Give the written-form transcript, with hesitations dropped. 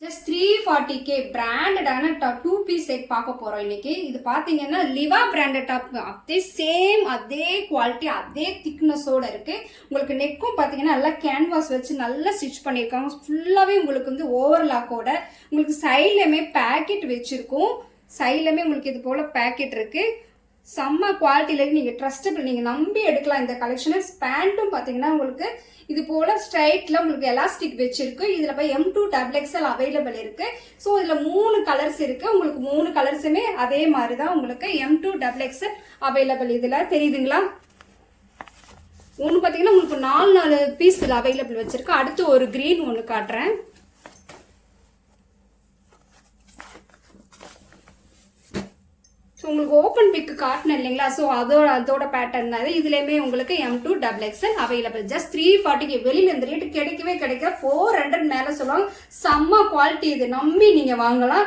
Just 340K பிராண்டடான two piece set பார்க்க போறோம் இன்னைக்கு. இது பாத்தீங்கன்னா லிவா பிராண்டட் டாப், அதே சேம் அதே குவாலிட்டி அதே திக்னஸோட இருக்கு. உங்களுக்கு நெக்கும் பாத்தீங்கன்னா நல்லா கேன்வாஸ் வச்சு நல்லா ஸ்டிச் பண்ணியிருக்காங்க. ஃபுல்லாவே உங்களுக்கு வந்து ஓவர்லாக்கோட உங்களுக்கு சைட்லயுமே பேக்கெட் வச்சிருக்கும். சைட்லயுமே உங்களுக்கு இது போல பேக்கெட் இருக்கு. செம்ம குவாலிட்டியில நீங்க ட்ரஸ்டபிள், நீங்க நம்பி எடுக்கலாம் இந்த கலெக்ஷனை. பேண்ட்டும் பாத்தீங்கன்னா உங்களுக்கு இது போல ஸ்ட்ரைட்ல உங்களுக்கு எலாஸ்டிக் வச்சிருக்கு. இதுல போய் M2 XXL அவைலபிள் இருக்கு. ஸோ இதுல 3 கலர்ஸ் இருக்கு. உங்களுக்கு 3 கலர்ஸுமே அதே மாதிரி தான் உங்களுக்கு M2 XXL அவைலபிள். இதுல தெரியுதுங்களா? ஒன்று பார்த்தீங்கன்னா உங்களுக்கு 4 பீஸ் இதில் அவைலபிள் வச்சிருக்கு. அடுத்து ஒரு கிரீன் ஒன்று காட்டுறேன். ஸோ உங்களுக்கு ஓப்பன் பிக்கு காட்டினேன் இல்லைங்களா? ஸோ அதோட பேட்டர்ன் தான் இதுலேயுமே உங்களுக்கு M2 XXL available. Just 340K. வெளியில் இந்த ரேட்டு கிடைக்கவே கிடைக்க 400 மேலே சொல்லுவாங்க. செம்ம குவாலிட்டி, இது நம்பி நீங்கள் வாங்கலாம்.